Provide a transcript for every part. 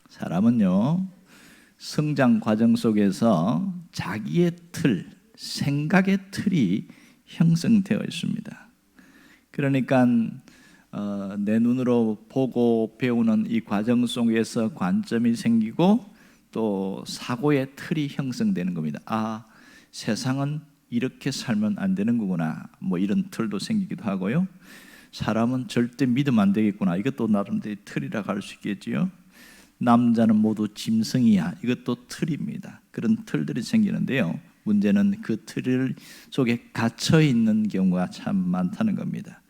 사람은요, 성장 과정 속에서 자기의 틀, 생각의 틀이 형성되어 있습니다. 그러니까 내 눈으로 보고 배우는 이 과정 속에서 관점이 생기고 또 사고의 틀이 형성되는 겁니다. 아, 세상은 이렇게 살면 안 되는 거구나, 뭐 이런 틀도 생기기도 하고요. 사람은 절대 믿으면 안 되겠구나, 이것도 나름대로 틀이라고 할 수 있겠지요. 남자는 모두 짐승이야, 이것도 틀입니다. 그런 틀들이 생기는데요, 문제는 그 틀 속에 갇혀 있는 경우가 참 많다는 겁니다.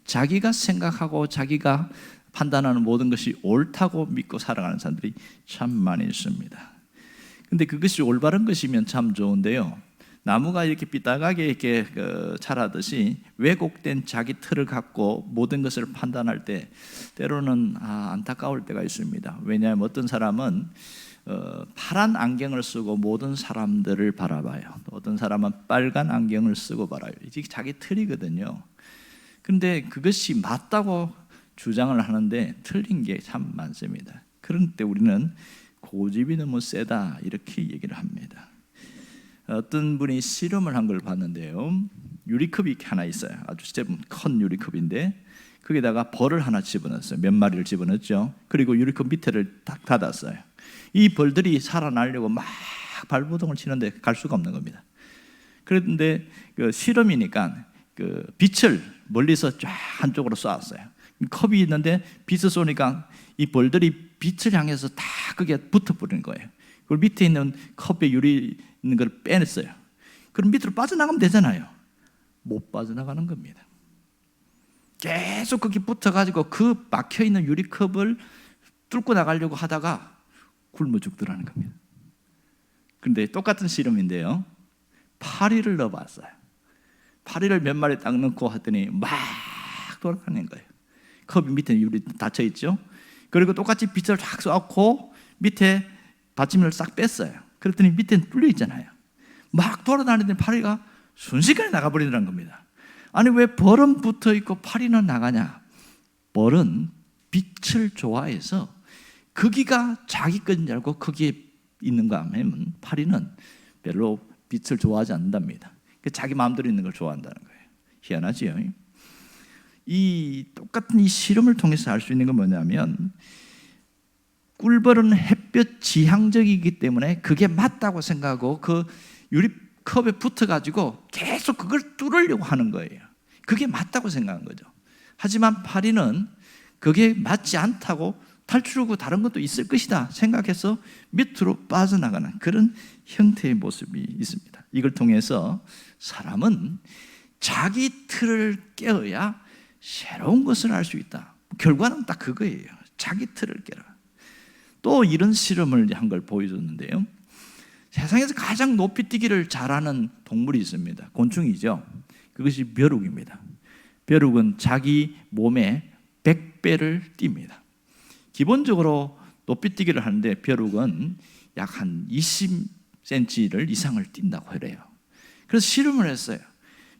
자기가 생각하고 자기가 판단하는 모든 것이 옳다고 믿고 살아가는 사람들이 참 많이 있습니다. 근데 그것이 올바른 것이면 참 좋은데요, 나무가 이렇게 삐딱하게 이렇게 자라듯이 왜곡된 자기 틀을 갖고 모든 것을 판단할 때 때로는 안타까울 때가 있습니다. 왜냐하면 어떤 사람은 파란 안경을 쓰고 모든 사람들을 바라봐요. 어떤 사람은 빨간 안경을 쓰고 바라요. 이게 자기 틀이거든요. 그런데 그것이 맞다고 주장을 하는데 틀린 게 참 많습니다. 그런 때 우리는 고집이 너무 세다, 이렇게 얘기를 합니다. 어떤 분이 실험을 한 걸 봤는데요, 유리컵이 하나 있어요. 아주 큰 유리컵인데 거기다가 벌을 하나 집어넣었어요. 몇 마리를 집어넣었죠. 그리고 유리컵 밑에를 딱 닫았어요. 이 벌들이 살아나려고 막 발버둥을 치는데 갈 수가 없는 겁니다. 그런데 그 실험이니까 그 빛을 멀리서 쫙 한쪽으로 쏘았어요. 컵이 있는데 빛을 쏘니까 이 벌들이 빛을 향해서 다 그게 붙어버리는 거예요. 그걸 밑에 있는 컵에 유리 있는 걸 빼냈어요. 그럼 밑으로 빠져나가면 되잖아요. 못 빠져나가는 겁니다. 계속 거기 붙어가지고 그 막혀있는 유리컵을 뚫고 나가려고 하다가 굶어 죽더라는 겁니다. 그런데 똑같은 실험인데요, 파리를 넣어봤어요. 파리를 몇 마리 딱 넣고 하더니 막 돌아가는 거예요. 컵이 밑에 유리 닫혀있죠. 그리고 똑같이 빛을 쫙 쏘고 밑에 받침을 싹 뺐어요. 그랬더니 밑에는 뚫려 있잖아요. 막 돌아다니는 파리가 순식간에 나가버리더라는 겁니다. 아니, 왜 벌은 붙어 있고 파리는 나가냐? 벌은 빛을 좋아해서 거기가 자기 것인 줄 알고 거기에 있는가 하면, 파리는 별로 빛을 좋아하지 않는답니다. 자기 마음대로 있는 걸 좋아한다는 거예요. 희한하지요. 이 똑같은 이 실험을 통해서 알 수 있는 건 뭐냐면, 꿀벌은 햇볕 지향적이기 때문에 그게 맞다고 생각하고 그 유리컵에 붙어가지고 계속 그걸 뚫으려고 하는 거예요. 그게 맞다고 생각한 거죠. 하지만 파리는 그게 맞지 않다고 탈출하고 다른 것도 있을 것이다 생각해서 밑으로 빠져나가는 그런 형태의 모습이 있습니다. 이걸 통해서 사람은 자기 틀을 깨어야 새로운 것을 알 수 있다. 결과는 딱 그거예요. 자기 틀을 깨라. 또 이런 실험을 한 걸 보여줬는데요, 세상에서 가장 높이 뛰기를 잘하는 동물이 있습니다. 곤충이죠. 그것이 벼룩입니다. 벼룩은 자기 몸의 100배를 뜁니다. 기본적으로 높이 뛰기를 하는데 벼룩은 약 한 20cm를 이상을 뛴다고 해요. 그래서 실험을 했어요.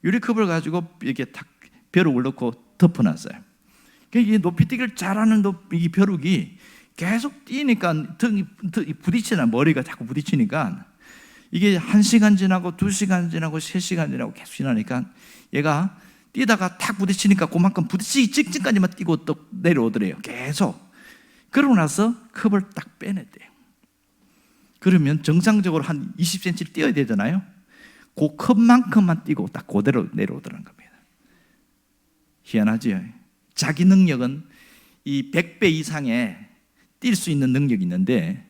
유리컵을 가지고 이렇게 탁 벼룩을 넣고 덮어놨어요. 이게 높이 뛰기를 잘하는 이 벼룩이 계속 뛰니까 등이 부딪히나, 머리가 자꾸 부딪히니까 이게 1시간 지나고 2시간 지나고 3시간 지나고 계속 지나니까 얘가 뛰다가 탁 부딪히니까 그만큼 부딪히기 직전까지만 뛰고 또 내려오더래요. 계속. 그러고 나서 컵을 딱 빼냈대요. 그러면 정상적으로 한 20cm를 뛰어야 되잖아요. 그 컵만큼만 뛰고 딱 그대로 내려오더라는 겁니다. 희한하지요. 자기 능력은 이 100배 이상의 뛸 수 있는 능력이 있는데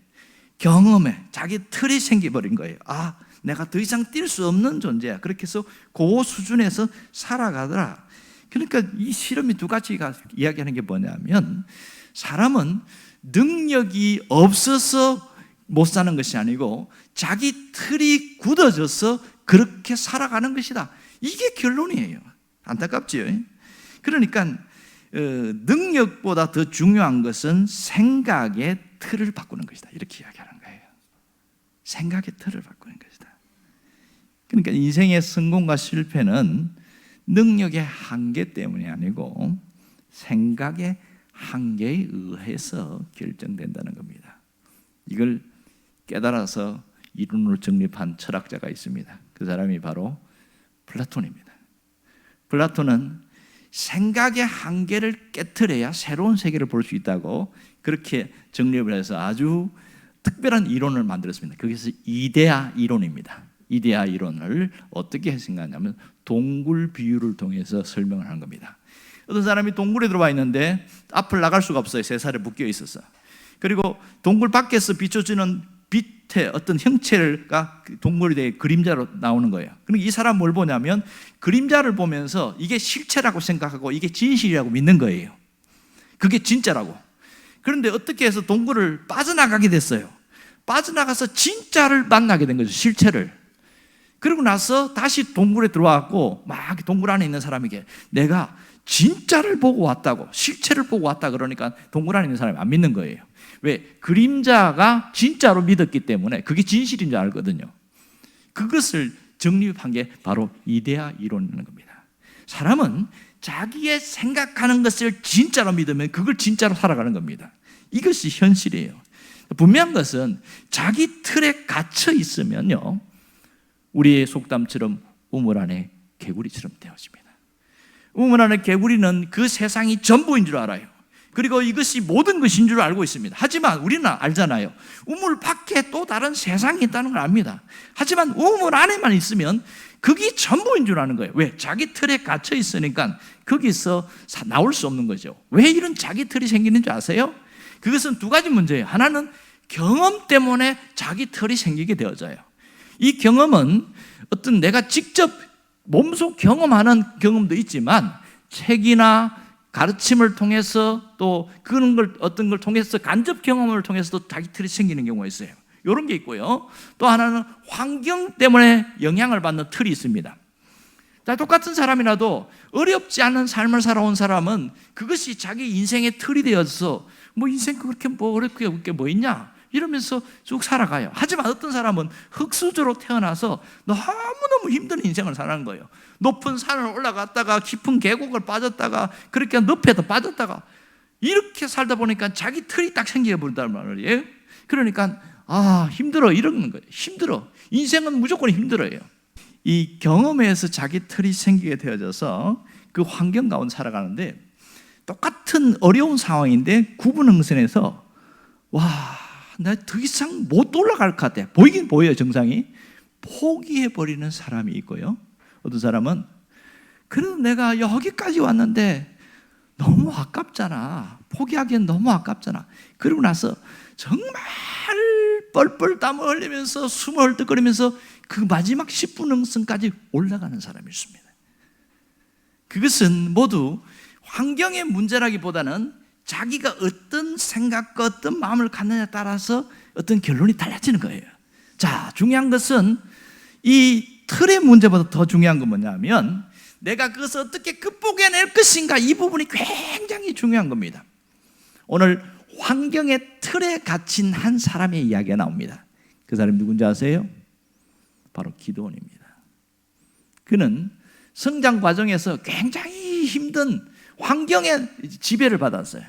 경험에 자기 틀이 생겨버린 거예요. 아, 내가 더 이상 뛸 수 없는 존재야. 그렇게 해서 그 수준에서 살아가더라. 그러니까 이 실험이 두 가지가 이야기하는 게 뭐냐면, 사람은 능력이 없어서 못 사는 것이 아니고 자기 틀이 굳어져서 그렇게 살아가는 것이다. 이게 결론이에요. 안타깝지요. 그러니까 능력보다 더 중요한 것은 생각의 틀을 바꾸는 것이다, 이렇게 이야기하는 거예요. 생각의 틀을 바꾸는 것이다. 그러니까 인생의 성공과 실패는 능력의 한계 때문이 아니고 생각의 한계에 의해서 결정된다는 겁니다. 이걸 깨달아서 이론으로 정립한 철학자가 있습니다. 그 사람이 바로 플라톤입니다. 플라톤은 생각의 한계를 깨트려야 새로운 세계를 볼 수 있다고 그렇게 정립을 해서 아주 특별한 이론을 만들었습니다. 거기서 이데아 이론입니다. 이데아 이론을 어떻게 생각하냐면 동굴 비유를 통해서 설명을 하는 겁니다. 어떤 사람이 동굴에 들어와 있는데 앞을 나갈 수가 없어요. 쇠살에 묶여 있어서. 그리고 동굴 밖에서 비춰지는 빛의 어떤 형체가 동굴에 대해 그림자로 나오는 거예요. 그러니까 이 사람 뭘 보냐면 그림자를 보면서 이게 실체라고 생각하고 이게 진실이라고 믿는 거예요. 그게 진짜라고. 그런데 어떻게 해서 동굴을 빠져나가게 됐어요. 빠져나가서 진짜를 만나게 된 거죠. 실체를. 그러고 나서 다시 동굴에 들어와갖고 막 동굴 안에 있는 사람에게 내가 진짜를 보고 왔다고, 실체를 보고 왔다 그러니까 동굴 안에 있는 사람이 안 믿는 거예요. 왜? 그림자가 진짜로 믿었기 때문에 그게 진실인 줄 알거든요. 그것을 정립한 게 바로 이데아 이론이라는 겁니다. 사람은 자기의 생각하는 것을 진짜로 믿으면 그걸 진짜로 살아가는 겁니다. 이것이 현실이에요. 분명한 것은 자기 틀에 갇혀 있으면요, 우리의 속담처럼 우물 안에 개구리처럼 되어집니다. 우물 안에 개구리는 그 세상이 전부인 줄 알아요. 그리고 이것이 모든 것인 줄 알고 있습니다. 하지만 우리는 알잖아요. 우물 밖에 또 다른 세상이 있다는 걸 압니다. 하지만 우물 안에만 있으면 그게 전부인 줄 아는 거예요. 왜? 자기 틀에 갇혀 있으니까 거기서 나올 수 없는 거죠. 왜 이런 자기 틀이 생기는 줄 아세요? 그것은 두 가지 문제예요. 하나는 경험 때문에 자기 틀이 생기게 되어져요. 이 경험은 어떤 내가 직접 몸소 경험하는 경험도 있지만 책이나 가르침을 통해서 또 그런 걸 어떤 걸 통해서 간접 경험을 통해서도 자기 틀이 생기는 경우가 있어요. 이런 게 있고요. 또 하나는 환경 때문에 영향을 받는 틀이 있습니다. 똑같은 사람이라도 어렵지 않은 삶을 살아온 사람은 그것이 자기 인생의 틀이 되어서 뭐 인생 그렇게 뭐 어렵게 게 뭐 있냐 이러면서 쭉 살아가요. 하지만 어떤 사람은 흙수저로 태어나서 너무너무 힘든 인생을 사는 거예요. 높은 산을 올라갔다가 깊은 계곡을 빠졌다가 그렇게 늪에도 빠졌다가 이렇게 살다 보니까 자기 틀이 딱 생겨 버린단 말이에요. 그러니까 힘들어 이러는 거예요. 힘들어. 인생은 무조건 힘들어요. 이 경험에서 자기 틀이 생기게 되어져서 그 환경 가운데 살아가는데 똑같은 어려운 상황인데 구분응선에서 나 더 이상 못 올라갈 것 같아. 보이긴 보여요, 정상이. 포기해버리는 사람이 있고요. 어떤 사람은 그래도 내가 여기까지 왔는데 너무 아깝잖아. 포기하기엔 너무 아깝잖아. 그러고 나서 정말 뻘뻘 땀을 흘리면서 숨을 헐떡거리면서 그 마지막 10분 응선까지 올라가는 사람이 있습니다. 그것은 모두 환경의 문제라기보다는 자기가 어떤 생각과 어떤 마음을 갖느냐에 따라서 어떤 결론이 달라지는 거예요. 자, 중요한 것은 이 틀의 문제보다 더 중요한 건 뭐냐면 내가 그것을 어떻게 극복해낼 것인가, 이 부분이 굉장히 중요한 겁니다. 오늘 환경의 틀에 갇힌 한 사람의 이야기가 나옵니다. 그 사람이 누군지 아세요? 바로 기드온입니다. 그는 성장 과정에서 굉장히 힘든 환경의 지배를 받았어요.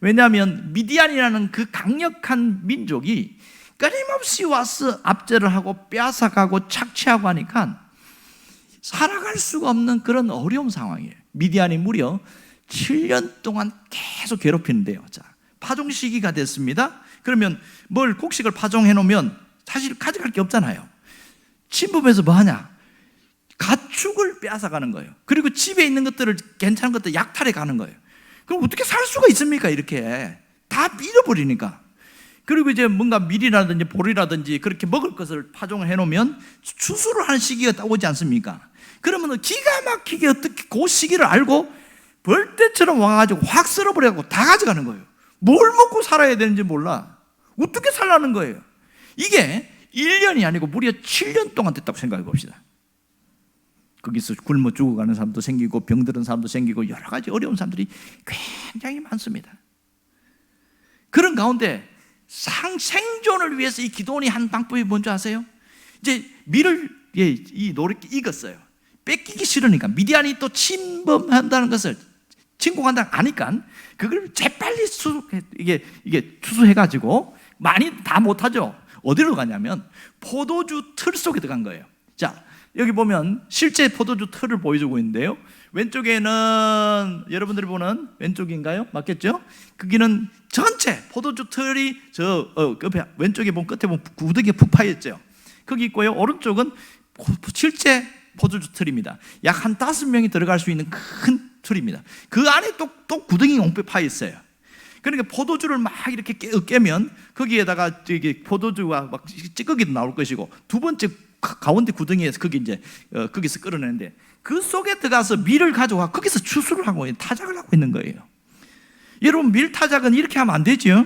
왜냐하면 미디안이라는 그 강력한 민족이 끊임없이 와서 압제를 하고 빼앗아가고 착취하고 하니까 살아갈 수가 없는 그런 어려운 상황이에요. 미디안이 무려 7년 동안 계속 괴롭히는데요. 자, 파종 시기가 됐습니다. 그러면 곡식을 파종해 놓으면 사실 가져갈 게 없잖아요. 침범해서 뭐 하냐? 가축을 빼앗아가는 거예요. 그리고 집에 있는 것들을 괜찮은 것들 약탈해 가는 거예요. 그럼 어떻게 살 수가 있습니까? 이렇게 다 잃어버리니까. 그리고 이제 뭔가 밀이라든지 보리라든지 그렇게 먹을 것을 파종을 해놓으면 추수를 하는 시기가 오지 않습니까? 그러면 기가 막히게 어떻게 그 시기를 알고 벌떼처럼 와가지고 확 쓸어버려갖고 다 가져가는 거예요. 뭘 먹고 살아야 되는지 몰라. 어떻게 살라는 거예요? 이게 1년이 아니고 무려 7년 동안 됐다고 생각해 봅시다. 거기서 굶어 죽어가는 사람도 생기고 병들은 사람도 생기고 여러 가지 어려운 사람들이 굉장히 많습니다. 그런 가운데 생존을 위해서 이 기드온이 한 방법이 뭔지 아세요? 이제 밀을 이 노릇 익었어요. 뺏기기 싫으니까 미디안이 또 침범한다는 것을 침공한다는 아니까 그걸 재빨리 이게 추수해가지고 많이 다 못하죠. 어디로 가냐면 포도주 틀 속에 들어간 거예요. 자, 여기 보면 실제 포도주 틀을 보여주고 있는데요, 왼쪽에는 여러분들이 보는 왼쪽인가요? 맞겠죠? 거기는 전체 포도주 틀이 저 옆에 왼쪽에 보면 끝에 보면 구더기가 푹 파였죠. 거기 있고요, 오른쪽은 실제 포도주 틀입니다. 약 한 5명이 들어갈 수 있는 큰 틀입니다. 그 안에 또 구덩이가 엉켜 파 있어요. 그러니까 포도주를 막 이렇게 깨면 거기에다가 포도주가 막 찌꺼기도 나올 것이고, 두 번째 가운데 구덩이에서 거기서 끌어내는데, 그 속에 들어가서 밀을 가져와 거기서 추수를 하고 타작을 하고 있는 거예요. 여러분, 밀 타작은 이렇게 하면 안 되죠.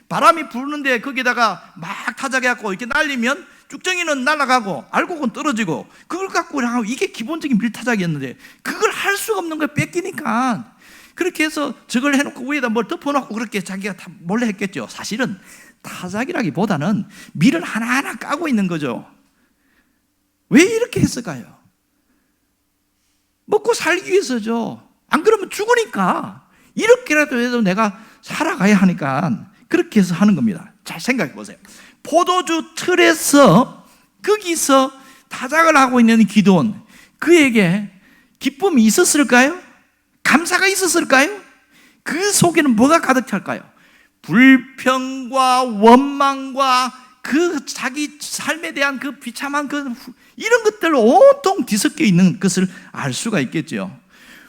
바람이 부는데 거기다가 막 타작해갖고 이렇게 날리면 쭉정이는 날아가고 알곡은 떨어지고, 그걸 갖고 하고, 이게 기본적인 밀 타작이었는데 그걸 할 수가 없는 거예요. 뺏기니까. 그렇게 해서 저걸 해놓고 위에다 뭘 덮어놓고 그렇게 자기가 다 몰래 했겠죠. 사실은 타작이라기보다는 밀을 하나하나 까고 있는 거죠. 왜 이렇게 했을까요? 먹고 살기 위해서죠. 안 그러면 죽으니까. 이렇게라도 해도 내가 살아가야 하니까 그렇게 해서 하는 겁니다. 잘 생각해 보세요. 포도주 틀에서 거기서 타작을 하고 있는 기드온, 그에게 기쁨이 있었을까요? 감사가 있었을까요? 그 속에는 뭐가 가득 찰까요? 불평과 원망과 그 자기 삶에 대한 그 비참한 이런 것들로 온통 뒤섞여 있는 것을 알 수가 있겠죠.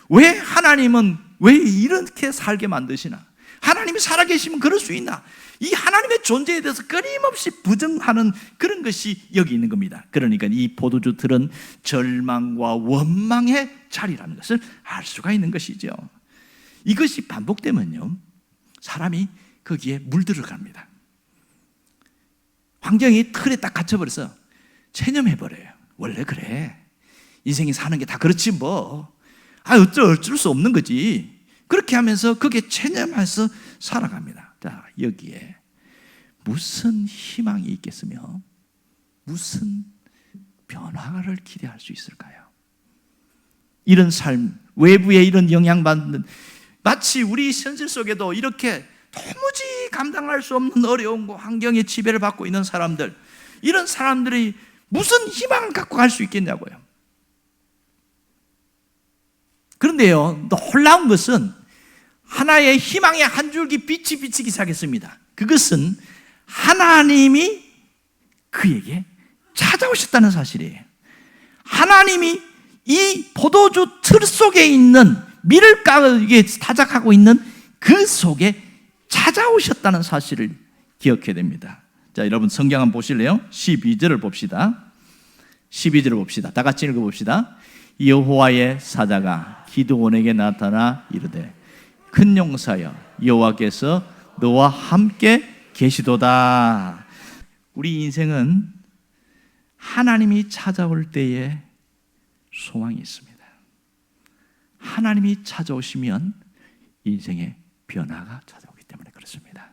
왜 하나님은 왜 이렇게 살게 만드시나? 하나님이 살아계시면 그럴 수 있나? 이 하나님의 존재에 대해서 끊임없이 부정하는 그런 것이 여기 있는 겁니다. 그러니까 이 포도주 틀은 절망과 원망의 자리라는 것을 알 수가 있는 것이죠. 이것이 반복되면요, 사람이 거기에 물들어갑니다. 환경이 틀에 딱 갇혀버려서 체념해버려요. 원래 그래, 인생이 사는 게 다 그렇지 뭐, 어쩔 수 없는 거지. 그렇게 하면서 거기에 체념해서 살아갑니다. 자, 여기에 무슨 희망이 있겠으며 무슨 변화를 기대할 수 있을까요? 이런 삶, 외부에 이런 영향받는, 마치 우리 현실 속에도 이렇게 도무지 감당할 수 없는 어려운 환경에 지배를 받고 있는 사람들, 이런 사람들이 무슨 희망을 갖고 갈 수 있겠냐고요. 그런데요, 놀라운 것은 하나의 희망의 한 줄기 빛이 비치기 시작했습니다. 그것은 하나님이 그에게 찾아오셨다는 사실이에요. 하나님이 이 포도주 틀 속에 있는 밀을 타작하고 있는 그 속에 찾아오셨다는 사실을 기억해야 됩니다. 자, 여러분 성경 한번 보실래요? 12절을 봅시다. 12절을 봅시다. 다 같이 읽어봅시다. 여호와의 사자가 기드온에게 나타나 이르되 큰 용사여, 여호와께서 너와 함께 계시도다. 우리 인생은 하나님이 찾아올 때에 소망이 있습니다. 하나님이 찾아오시면 인생의 변화가 찾아오기 때문에 그렇습니다.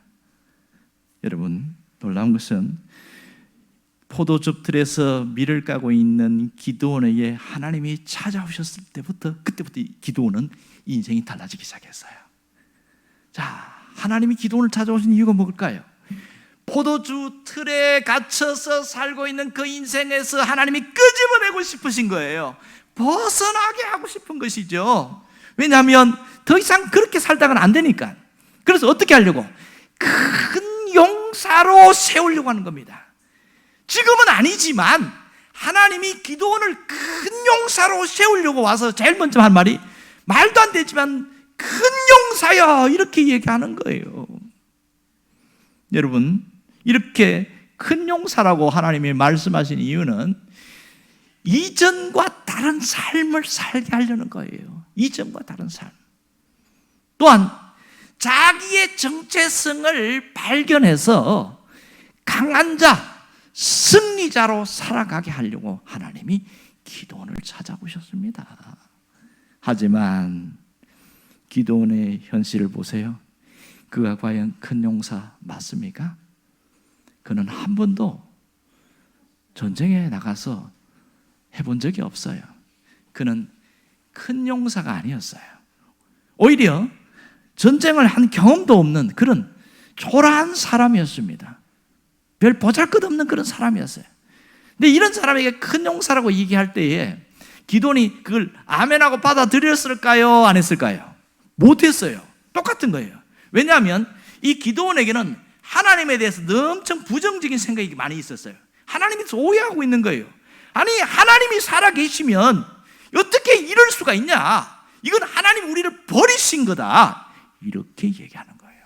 여러분, 놀라운 것은 포도즙 틀에서 밀을 까고 있는 기드온에게 하나님이 찾아오셨을 때부터, 그때부터 기드온은 인생이 달라지기 시작했어요. 자, 하나님이 기드온을 찾아오신 이유가 뭘까요? 포도주 틀에 갇혀서 살고 있는 그 인생에서 하나님이 끄집어내고 싶으신 거예요. 벗어나게 하고 싶은 것이죠. 왜냐하면 더 이상 그렇게 살다가는 안 되니까. 그래서 어떻게 하려고? 큰 용사로 세우려고 하는 겁니다. 지금은 아니지만 하나님이 기드온을 큰 용사로 세우려고 와서 제일 먼저 한 말이, 말도 안 되지만 큰 용사야, 이렇게 얘기하는 거예요. 여러분, 이렇게 큰 용사라고 하나님이 말씀하신 이유는 이전과 다른 삶을 살게 하려는 거예요. 이전과 다른 삶. 또한 자기의 정체성을 발견해서 강한 자, 승리자로 살아가게 하려고 하나님이 기드온을 찾아오셨습니다. 하지만 기드온의 현실을 보세요. 그가 과연 큰 용사 맞습니까? 그는 한 번도 전쟁에 나가서 해본 적이 없어요. 그는 큰 용사가 아니었어요. 오히려 전쟁을 한 경험도 없는 그런 초라한 사람이었습니다. 별 보잘것없는 그런 사람이었어요. 근데 이런 사람에게 큰 용사라고 얘기할 때에 기드온이 그걸 아멘하고 받아들였을까요? 안 했을까요? 못했어요. 똑같은 거예요. 왜냐하면 이 기드온에게는 하나님에 대해서 엄청 부정적인 생각이 많이 있었어요. 하나님이 오해하고 있는 거예요. 아니, 하나님이 살아계시면 어떻게 이럴 수가 있냐? 이건 하나님 우리를 버리신 거다. 이렇게 얘기하는 거예요.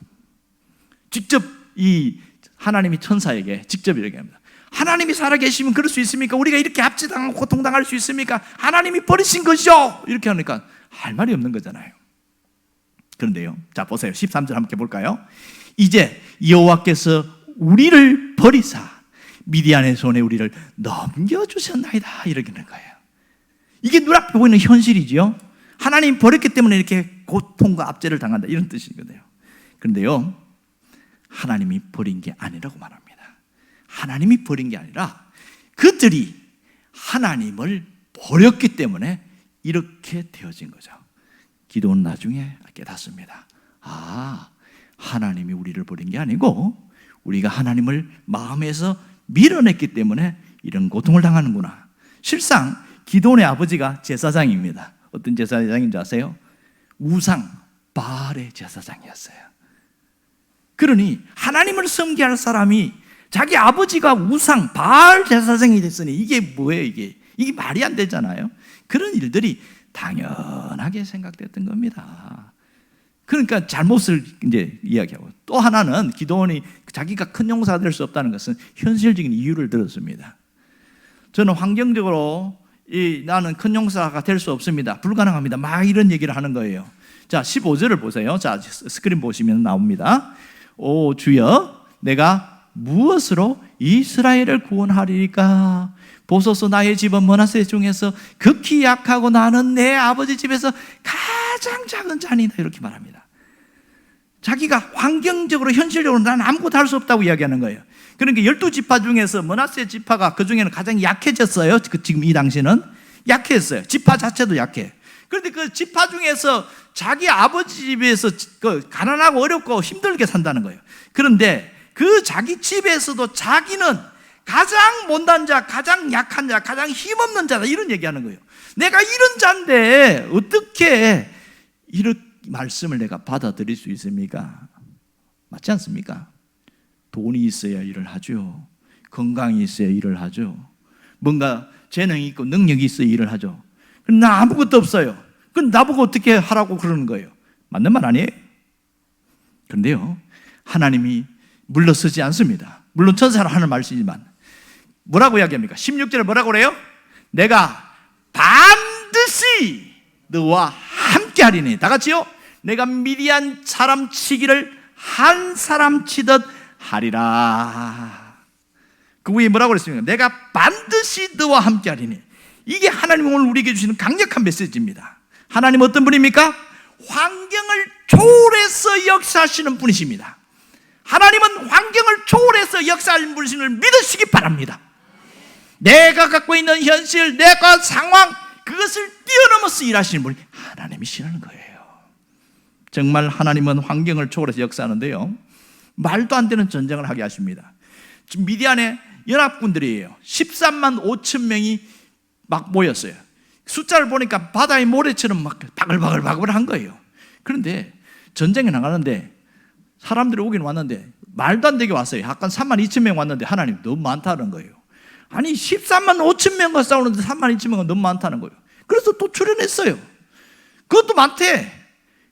직접 이 하나님이 천사에게 직접 이렇게 합니다. 하나님이 살아계시면 그럴 수 있습니까? 우리가 이렇게 압제당하고 고통당할 수 있습니까? 하나님이 버리신 것이죠. 이렇게 하니까 할 말이 없는 거잖아요. 그런데요, 자 보세요. 13절 함께 볼까요? 이제 여호와께서 우리를 버리사 미디안의 손에 우리를 넘겨주셨나이다. 이렇게 하는 거예요. 이게 눈앞에 보이는 현실이죠. 하나님 버렸기 때문에 이렇게 고통과 압제를 당한다, 이런 뜻이거든요. 그런데요, 하나님이 버린 게 아니라고 말합니다. 하나님이 버린 게 아니라 그들이 하나님을 버렸기 때문에 이렇게 되어진 거죠. 기도는 나중에 깨닫습니다. 아, 하나님이 우리를 버린 게 아니고 우리가 하나님을 마음에서 밀어냈기 때문에 이런 고통을 당하는구나. 실상 기도원의 아버지가 제사장입니다. 어떤 제사장인지 아세요? 우상 바알의 제사장이었어요. 그러니 하나님을 섬기할 사람이 자기 아버지가 우상 바알 제사장이 됐으니 이게 뭐예요? 이게 말이 안 되잖아요. 그런 일들이 당연하게 생각됐던 겁니다. 그러니까 잘못을 이제 이야기하고, 또 하나는 기도원이 자기가 큰 용사가 될 수 없다는 것은 현실적인 이유를 들었습니다. 저는 환경적으로 나는 큰 용사가 될 수 없습니다, 불가능합니다, 막 이런 얘기를 하는 거예요. 자, 15절을 보세요. 자, 스크린 보시면 나옵니다. 오 주여, 내가 무엇으로 이스라엘을 구원하리까? 보소서, 나의 집은 므낫세 중에서 극히 약하고 나는 내 아버지 집에서 가장 작은 자니다. 이렇게 말합니다. 자기가 환경적으로 현실적으로 난 아무것도 할 수 없다고 이야기하는 거예요. 그러니까 12지파 중에서 므낫세 지파가 그 중에는 가장 약해졌어요. 지금 이 당시는 약했어요. 지파 자체도 약해. 그런데 그 지파 중에서 자기 아버지 집에서 가난하고 어렵고 힘들게 산다는 거예요. 그런데 그 자기 집에서도 자기는 가장 못난 자, 가장 약한 자, 가장 힘없는 자다, 이런 얘기하는 거예요. 내가 이런 자인데 어떻게 이런 말씀을 내가 받아들일 수 있습니까? 맞지 않습니까? 돈이 있어야 일을 하죠. 건강이 있어야 일을 하죠. 뭔가 재능이 있고 능력이 있어야 일을 하죠. 나 아무것도 없어요. 그럼 나보고 어떻게 하라고 그러는 거예요? 맞는 말 아니에요? 그런데요, 하나님이 물러서지 않습니다. 물론 천사로 하는 말씀이지만 뭐라고 이야기합니까? 16절에 뭐라고 그래요? 내가 반드시 너와 함께 하리니, 다 같이요. 내가 미디안 사람 치기를 한 사람 치듯 하리라. 그 위에 뭐라고 그랬습니까? 내가 반드시 너와 함께 하리니. 이게 하나님 오늘 우리에게 주시는 강력한 메시지입니다. 하나님 어떤 분입니까? 환경을 초월해서 역사하시는 분이십니다. 하나님은 환경을 초월해서 역사하는 분이심을 믿으시기 바랍니다. 내가 갖고 있는 현실, 내가 상황, 그것을 뛰어넘어서 일하시는 분이 하나님이시라는 거예요. 정말 하나님은 환경을 초월해서 역사하는데요, 말도 안 되는 전쟁을 하게 하십니다. 지금 미디안의 연합군들이에요. 13만 5천 명이 막 모였어요. 숫자를 보니까 바다의 모래처럼 막 바글바글 한 거예요. 그런데 전쟁에 나가는데 사람들이 오긴 왔는데 말도 안 되게 왔어요. 약간 3만 2천 명 왔는데 하나님 너무 많다는 거예요. 아니 13만 5천 명과 싸우는데 3만 2천 명은 너무 많다는 거예요. 그래서 또 출연했어요. 그것도 많대.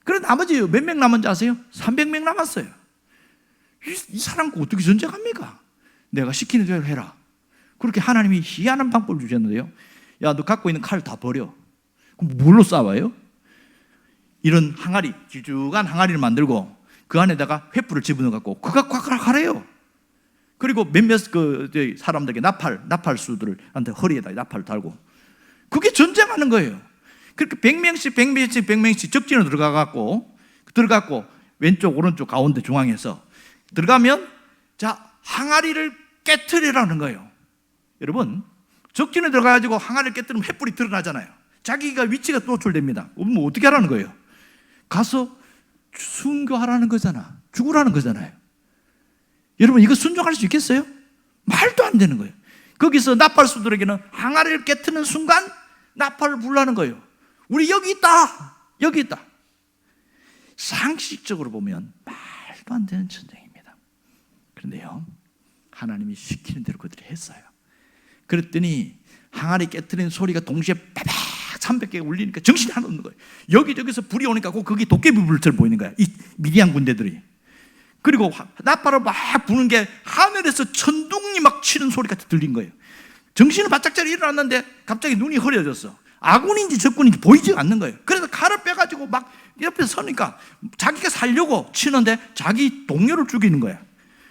그래 나머지 몇 명 남은지 아세요? 300명 남았어요. 이 사람과 어떻게 전쟁합니까? 내가 시키는 대로 해라. 그렇게 하나님이 희한한 방법을 주셨는데요, 야, 너 갖고 있는 칼 다 버려. 그럼 뭘로 싸워요? 이런 항아리, 길쭉한 항아리를 만들고 그 안에다가 횃불을 집어넣어 갖고 그가 꽉 하래요. 그리고 몇몇 사람들에게 나팔수들한테 허리에다 나팔을 달고 그게 전쟁하는 거예요. 그렇게 100명씩 적진으로 들어가갖고 왼쪽 오른쪽 가운데 중앙에서 들어가면 자 항아리를 깨트리라는 거예요. 여러분, 적진에 들어가가지고 항아리를 깨뜨리면 횃불이 드러나잖아요. 자기가 위치가 노출됩니다. 그럼 어떻게 하라는 거예요? 가서 순교하라는 거잖아. 죽으라는 거잖아요. 여러분 이거 순종할 수 있겠어요? 말도 안 되는 거예요. 거기서 나팔수들에게는 항아리를 깨트는 순간 나팔을 불라는 거예요. 우리 여기 있다, 여기 있다. 상식적으로 보면 말도 안 되는 전쟁입니다. 그런데요, 하나님이 시키는 대로 그들이 했어요. 그랬더니 항아리 깨트리는 소리가 동시에 빠박 300개가 울리니까 정신이 하나도 없는 거예요. 여기저기서 불이 오니까 거기 도깨비 불처럼 보이는 거야, 이 미디안 군대들이. 그리고 나팔을 막 부는 게 하늘에서 천둥이 막 치는 소리가 들린 거예요. 정신을 바짝 차려 일어났는데 갑자기 눈이 흐려졌어. 아군인지 적군인지 보이지 않는 거예요. 그래서 칼을 빼가지고 막 옆에 서니까 자기가 살려고 치는데 자기 동료를 죽이는 거야.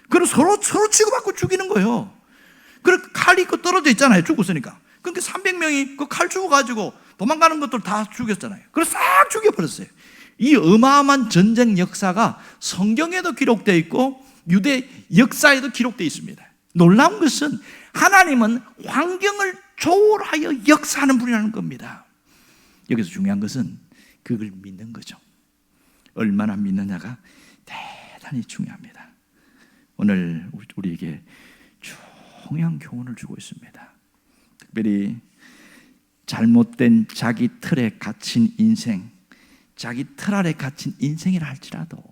그리고 서로 치고받고 죽이는 거예요. 그리고 칼이 있고 떨어져 있잖아요, 죽었으니까. 그러니까 300명이 그 칼 주워가지고 도망가는 것들 다 죽였잖아요. 그래서 싹 죽여버렸어요. 이 어마어마한 전쟁 역사가 성경에도 기록되어 있고 유대 역사에도 기록되어 있습니다. 놀라운 것은 하나님은 환경을 초월하여 역사하는 분이라는 겁니다. 여기서 중요한 것은 그걸 믿는 거죠. 얼마나 믿느냐가 대단히 중요합니다. 오늘 우리에게 중요한 교훈을 주고 있습니다. 특별히 잘못된 자기 틀에 갇힌 인생, 자기 틀 아래 갇힌 인생이라 할지라도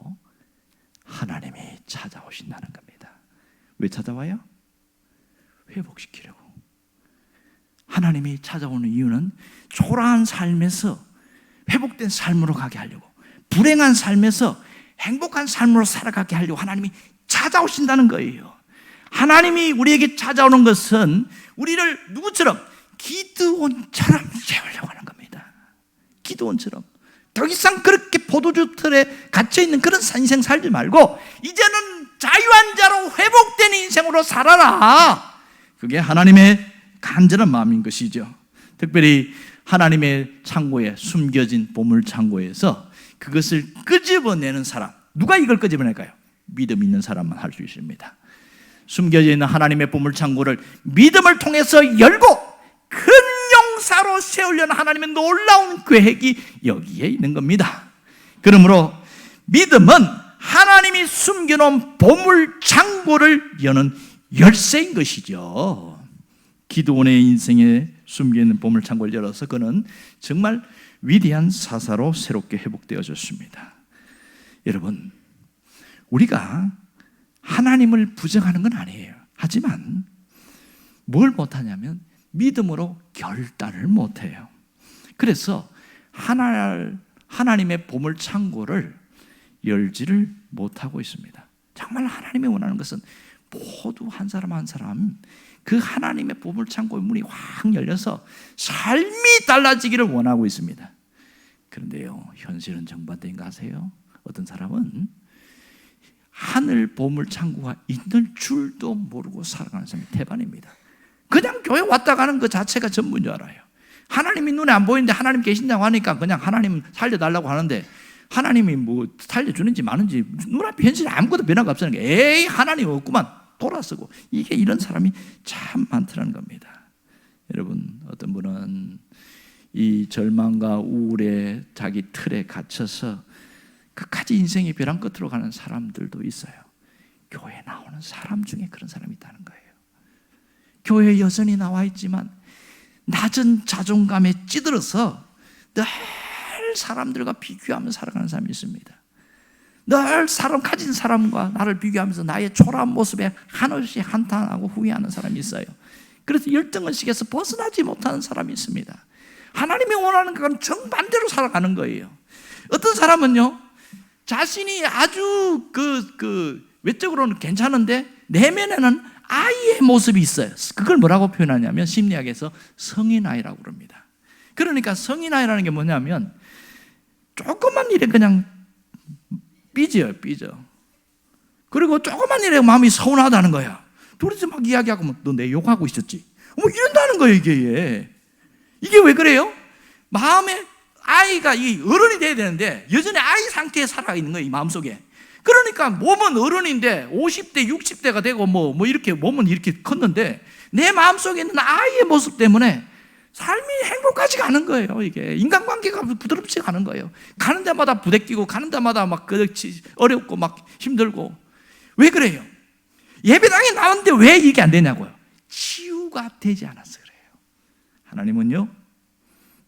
하나님이 찾아오신다는 겁니다. 왜 찾아와요? 회복시키려고. 하나님이 찾아오는 이유는 초라한 삶에서 회복된 삶으로 가게 하려고, 불행한 삶에서 행복한 삶으로 살아가게 하려고 하나님이 찾아오신다는 거예요. 하나님이 우리에게 찾아오는 것은 우리를 누구처럼? 기드온처럼 세우려고 하는 겁니다. 기드온처럼. 더 이상 그렇게 포도주 틀에 갇혀있는 그런 인생 살지 말고 이제는 자유한 자로 회복된 인생으로 살아라. 그게 하나님의 간절한 마음인 것이죠. 특별히 하나님의 창고에 숨겨진 보물 창고에서 그것을 끄집어내는 사람, 누가 이걸 끄집어낼까요? 믿음 있는 사람만 할 수 있습니다. 숨겨져 있는 하나님의 보물 창고를 믿음을 통해서 열고 큰 용사로 세우려는 하나님의 놀라운 계획이 여기에 있는 겁니다. 그러므로 믿음은 하나님이 숨겨놓은 보물 창고를 여는 열쇠인 것이죠. 기드온의 인생에 숨겨있는 보물 창고를 열어서 그는 정말 위대한 사사로 새롭게 회복되어졌습니다. 여러분, 우리가 하나님을 부정하는 건 아니에요. 하지만 뭘 못하냐면 믿음으로 결단을 못해요. 그래서 하나님의 보물 창고를 열지를 못하고 있습니다. 정말 하나님이 원하는 것은 모두 한 사람 한 사람 그 하나님의 보물 창고의 문이 확 열려서 삶이 달라지기를 원하고 있습니다. 그런데요, 현실은 정반대인가 아세요? 어떤 사람은 하늘 보물 창고가 있는 줄도 모르고 살아가는 사람이 대반입니다. 그냥 교회 왔다 가는 그 자체가 전부인 줄 알아요. 하나님이 눈에 안 보이는데 하나님 계신다고 하니까 그냥 하나님 살려달라고 하는데 하나님이 뭐 살려주는지 마는지 눈앞에 현실에 아무것도 변화가 없다는 게 에이 하나님 없구만 돌아서고, 이게 이런 사람이 참 많더라는 겁니다. 여러분, 어떤 분은 이 절망과 우울에 자기 틀에 갇혀서 끝까지 인생의 벼랑 끝으로 가는 사람들도 있어요. 교회에 나오는 사람 중에 그런 사람이 있다는 거예요. 교회에 여전히 나와 있지만 낮은 자존감에 찌들어서 늘 사람들과 비교하면서 살아가는 사람이 있습니다. 늘 가진 사람과 나를 비교하면서 나의 초라한 모습에 한없이 한탄하고 후회하는 사람이 있어요. 그래서 열등의식에서 벗어나지 못하는 사람이 있습니다. 하나님이 원하는 건 정반대로 살아가는 거예요. 어떤 사람은요, 자신이 아주 외적으로는 괜찮은데 내면에는 아이의 모습이 있어요. 그걸 뭐라고 표현하냐면 심리학에서 성인아이라고 그럽니다. 그러니까 성인아이라는 게 뭐냐면 조금만 일에 그냥 삐져요. 그리고 조금만 일에 마음이 서운하다는 거야. 둘이서 막 이야기하고 너 내 욕하고 있었지? 이런다는 거예요. 이게 왜 그래요? 마음에 아이가 이 어른이 돼야 되는데 여전히 아이 상태에 살아있는 거예요, 이 마음속에. 그러니까 몸은 어른인데 50대, 60대가 되고 뭐 이렇게 몸은 이렇게 컸는데 내 마음속에 있는 아이의 모습 때문에 삶이 행복하지가 않은 거예요. 이게 인간관계가 부드럽지가 않은 거예요. 가는 데마다 부대끼고 가는 데마다 막 어렵고 막 힘들고. 왜 그래요? 예배당에 나왔는데 왜 이게 안 되냐고요. 치유가 되지 않아서 그래요. 하나님은요,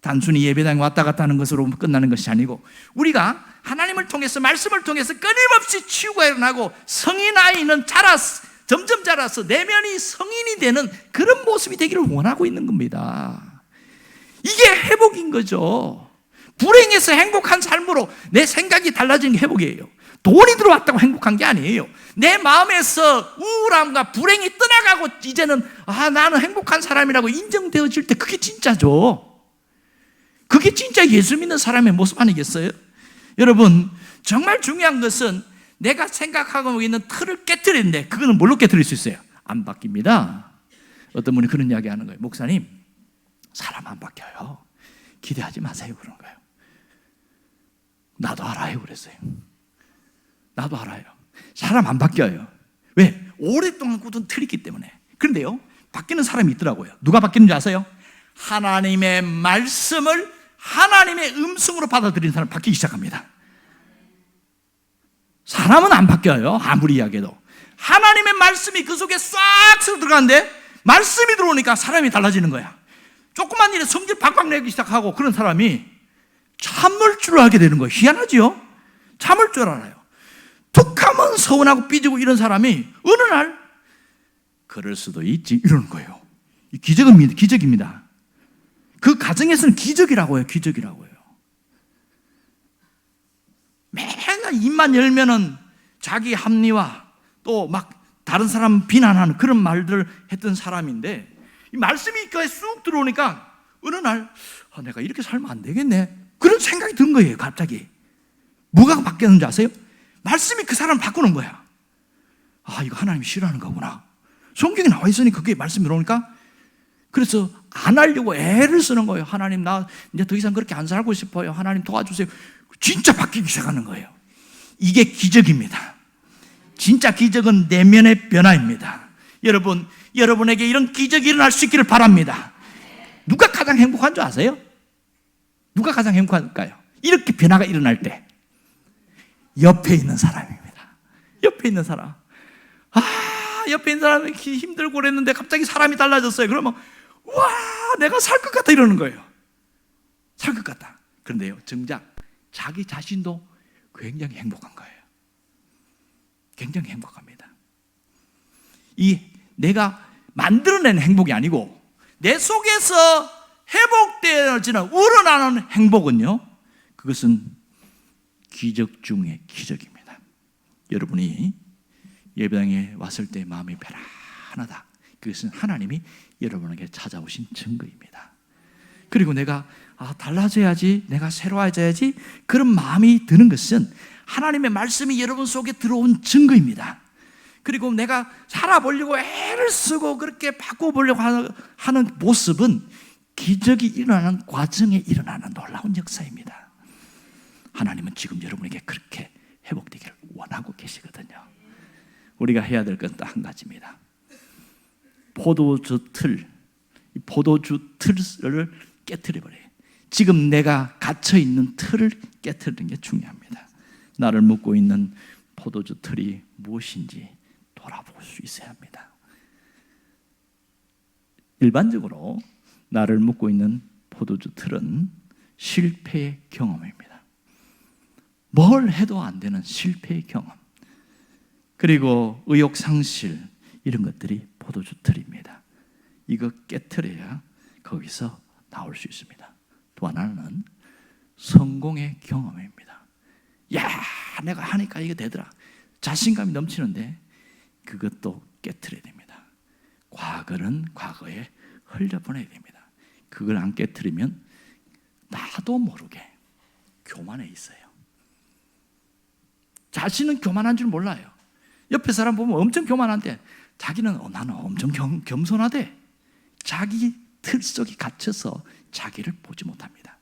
단순히 예배당에 왔다 갔다 하는 것으로 끝나는 것이 아니고 우리가 하나님을 통해서, 말씀을 통해서 끊임없이 치유가 일어나고 성인 아이는 점점 자라서 내면이 성인이 되는 그런 모습이 되기를 원하고 있는 겁니다. 이게 회복인 거죠. 불행해서 행복한 삶으로 내 생각이 달라지는 게 회복이에요. 돈이 들어왔다고 행복한 게 아니에요. 내 마음에서 우울함과 불행이 떠나가고 이제는 나는 행복한 사람이라고 인정되어질 때 그게 진짜죠. 그게 진짜 예수 믿는 사람의 모습 아니겠어요? 여러분, 정말 중요한 것은 내가 생각하고 있는 틀을 깨트리는데 그거는 뭘로 깨트릴 수 있어요? 안 바뀝니다. 어떤 분이 그런 이야기 하는 거예요. 목사님, 사람 안 바뀌어요. 기대하지 마세요. 그런 거예요. 나도 알아요. 그랬어요. 나도 알아요. 사람 안 바뀌어요. 왜? 오랫동안 굳은 틀이 있기 때문에. 그런데요, 바뀌는 사람이 있더라고요. 누가 바뀌는지 아세요? 하나님의 말씀을 하나님의 음성으로 받아들이는 사람이 바뀌기 시작합니다. 사람은 안 바뀌어요. 아무리 이야기해도. 하나님의 말씀이 그 속에 싹 들어가는데 말씀이 들어오니까 사람이 달라지는 거야. 조그만 일에 성질 박박 내기 시작하고 그런 사람이 참을 줄 알게 되는 거예요. 희한하지요? 참을 줄 알아요. 툭 하면 서운하고 삐지고 이런 사람이 어느 날 그럴 수도 있지 이러는 거예요. 기적입니다. 그 가정에서는 기적이라고 해요. 기적이라고요. 맨날 입만 열면은 자기 합리화 또 막 다른 사람 비난하는 그런 말들을 했던 사람인데 이 말씀이 쑥 들어오니까 어느 날 내가 이렇게 살면 안 되겠네 그런 생각이 든 거예요. 갑자기 뭐가 바뀌었는지 아세요? 말씀이 그 사람을 바꾸는 거야. 이거 하나님이 싫어하는 거구나. 성경에 나와 있으니 그게 말씀이 들어오니까 그래서 안 하려고 애를 쓰는 거예요. 하나님, 나 이제 더 이상 그렇게 안 살고 싶어요. 하나님 도와주세요. 진짜 바뀌기 시작하는 거예요. 이게 기적입니다. 진짜 기적은 내면의 변화입니다. 여러분, 여러분에게 이런 기적이 일어날 수 있기를 바랍니다. 누가 가장 행복한 줄 아세요? 누가 가장 행복할까요? 이렇게 변화가 일어날 때 옆에 있는 사람입니다. 옆에 있는 사람. 옆에 있는 사람이 힘들고 그랬는데 갑자기 사람이 달라졌어요. 그러면 와, 내가 살 것 같다 이러는 거예요. 살 것 같다. 그런데요, 정작 자기 자신도 굉장히 행복한 거예요. 굉장히 행복합니다. 이 내가 만들어낸 행복이 아니고 내 속에서 회복되어지는 우러나는 행복은요, 그것은 기적 중의 기적입니다. 여러분이 예배당에 왔을 때 마음이 편안하다. 그것은 하나님이 여러분에게 찾아오신 증거입니다. 그리고 내가 달라져야지, 내가 새로워져야지 그런 마음이 드는 것은 하나님의 말씀이 여러분 속에 들어온 증거입니다. 그리고 내가 살아보려고 애를 쓰고 그렇게 바꿔보려고 하는 모습은 기적이 일어나는 과정에 일어나는 놀라운 역사입니다. 하나님은 지금 여러분에게 그렇게 회복되기를 원하고 계시거든요. 우리가 해야 될 건 딱 한 가지입니다. 포도주 틀을 깨트려버려요. 지금 내가 갇혀있는 틀을 깨트리는 게 중요합니다. 나를 묶고 있는 포도주 틀이 무엇인지 돌아볼 수 있어야 합니다. 일반적으로 나를 묶고 있는 포도주 틀은 실패의 경험입니다. 뭘 해도 안 되는 실패의 경험, 그리고 의욕 상실, 이런 것들이 포도주 틀입니다. 이거 깨트려야 거기서 나올 수 있습니다. 또 하나는 성공의 경험입니다. 야, 내가 하니까 이게 되더라. 자신감이 넘치는데 그것도 깨트려야 됩니다. 과거는 과거에 흘려보내야 됩니다. 그걸 안 깨트리면 나도 모르게 교만해 있어요. 자신은 교만한 줄 몰라요. 옆에 사람 보면 엄청 교만한데 자기는 나는 엄청 겸손하대. 자기 틀 속에 갇혀서 자기를 보지 못합니다.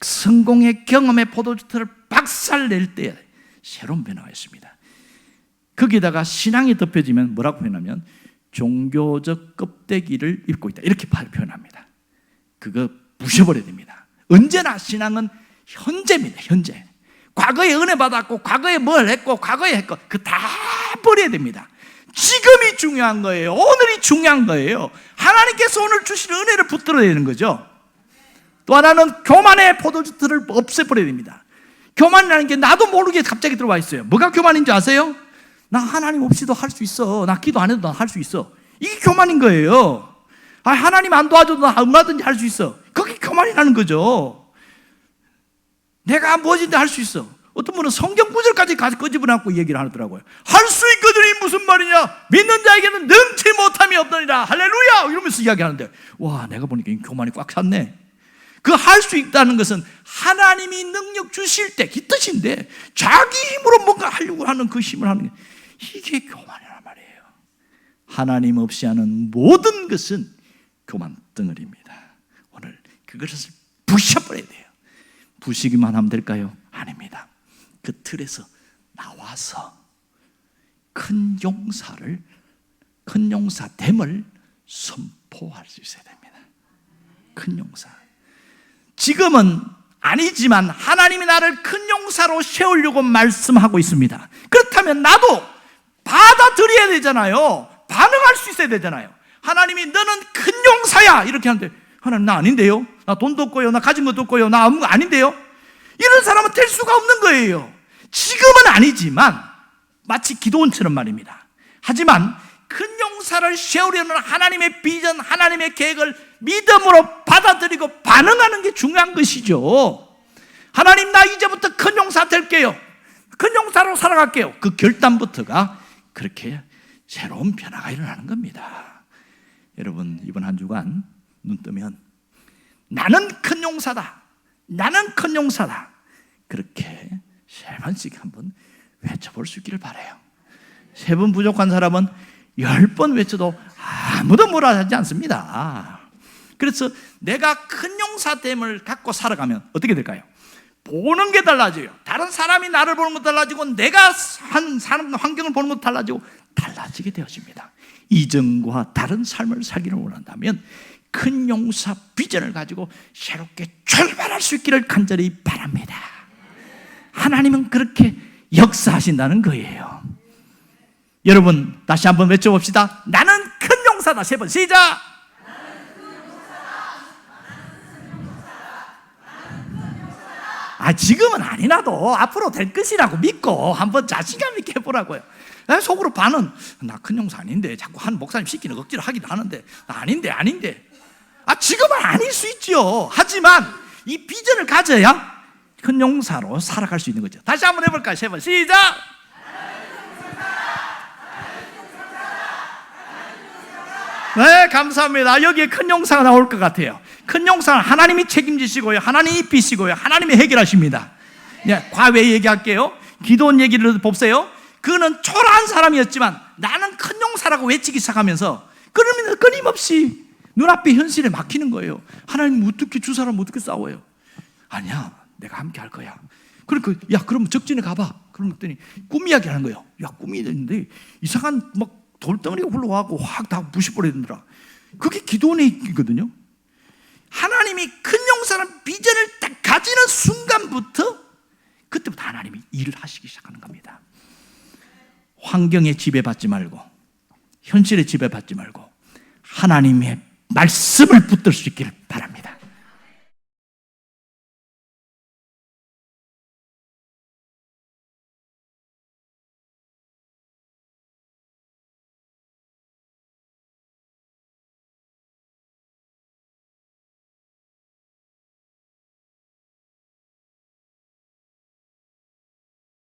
성공의 경험의 포도주 틀을 박살낼 때 새로운 변화가 있습니다. 거기다가 신앙이 덮여지면 뭐라고 표현하면 종교적 껍데기를 입고 있다, 이렇게 표현합니다. 그거 부셔버려야 됩니다. 언제나 신앙은 현재입니다. 현재. 과거에 은혜 받았고 과거에 뭘 했고 과거에 했고 그거 다 버려야 됩니다. 지금이 중요한 거예요. 오늘이 중요한 거예요. 하나님께서 오늘 주신 은혜를 붙들어야 되는 거죠. 또 하나는 교만의 포도주들을 없애버려야 됩니다. 교만이라는 게 나도 모르게 갑자기 들어와 있어요. 뭐가 교만인지 아세요? 나 하나님 없이도 할 수 있어. 나 기도 안 해도 할 수 있어. 이게 교만인 거예요. 하나님 안 도와줘도 나 얼마든지 할 수 있어. 그게 교만이라는 거죠. 내가 무엇인지 할 수 있어. 어떤 분은 성경 구절까지 끄집어놨고 얘기를 하더라고요. 할 수 있거든이 무슨 말이냐? 믿는 자에게는 능치 못함이 없더니라. 할렐루야! 이러면서 이야기하는데, 와, 내가 보니까 교만이 꽉 찼네. 그 할 수 있다는 것은 하나님이 능력 주실 때 그 뜻인데, 자기 힘으로 뭔가 하려고 하는 그 힘을 하는 게 이게 교만이란 말이에요. 하나님 없이 하는 모든 것은 교만 덩어리입니다. 오늘 그것을 부셔버려야 돼요. 부시기만 하면 될까요? 아닙니다. 그 틀에서 나와서 큰 용사됨을 선포할 수 있어야 됩니다. 큰 용사. 지금은 아니지만 하나님이 나를 큰 용사로 세우려고 말씀하고 있습니다. 그렇다면 나도 받아들여야 되잖아요. 반응할 수 있어야 되잖아요. 하나님이 너는 큰 용사야 이렇게 하는데, 하나님 나 아닌데요? 나 돈도 없고요, 나 가진 것도 없고요, 나 아무 거 아닌데요? 이런 사람은 될 수가 없는 거예요. 지금은 아니지만 마치 기도원처럼 말입니다. 하지만 큰 용사를 세우려는 하나님의 비전, 하나님의 계획을 믿음으로 받아들이고 반응하는 게 중요한 것이죠. 하나님 나 이제부터 큰 용사 될게요. 큰 용사로 살아갈게요. 그 결단부터가 그렇게 새로운 변화가 일어나는 겁니다. 여러분 이번 한 주간 눈 뜨면 나는 큰 용사다, 나는 큰 용사다, 그렇게 세 번씩 한번 외쳐볼 수 있기를 바라요. 세 번 부족한 사람은 10번 외쳐도 아무도 뭐라 하지 않습니다. 그래서 내가 큰 용사됨을 갖고 살아가면 어떻게 될까요? 보는 게 달라져요. 다른 사람이 나를 보는 것도 달라지고 내가 사는 환경을 보는 것도 달라지고 달라지게 되어집니다. 이전과 다른 삶을 살기를 원한다면 큰 용사 비전을 가지고 새롭게 출발할 수 있기를 간절히 바랍니다. 하나님은 그렇게 역사하신다는 거예요. 여러분 다시 한번 외쳐봅시다. 나는 큰 용사다. 세 번 시작. 지금은 아니라도 앞으로 될 것이라고 믿고 한번 자신감 있게 해보라고요. 속으로 반은 나 큰 용사 아닌데 자꾸 한 목사님 시키는 억지로 하기도 하는데 나 아닌데 지금은 아닐 수 있죠. 하지만 이 비전을 가져야 큰 용사로 살아갈 수 있는 거죠. 다시 한번 해볼까요? 세 번 시작. 네, 감사합니다. 여기에 큰 용사가 나올 것 같아요. 큰 용사는 하나님이 책임지시고요, 하나님이 입히시고요, 하나님이 해결하십니다. 네, 과외 얘기할게요. 기도원 얘기를 보세요. 그는 초라한 사람이었지만 나는 큰 용사라고 외치기 시작하면서 그러면 끊임없이 눈앞에 현실에 막히는 거예요. 하나님 어떻게 주 사람 어떻게 싸워요? 아니야, 내가 함께 할 거야. 그러니까 야 그럼 적진에 가봐. 그랬더니 꿈 이야기 하는 거예요. 야 꿈이 있는데 이상한 막 돌덩어리가 흘러가고 확 다 부셔버리더라. 그게 기도원의 얘기거든요. 하나님이 큰 용사라는 비전을 딱 가지는 순간부터 그때부터 하나님이 일을 하시기 시작하는 겁니다. 환경에 지배받지 말고 현실에 지배받지 말고 하나님의 말씀을 붙들 수 있기를 바랍니다.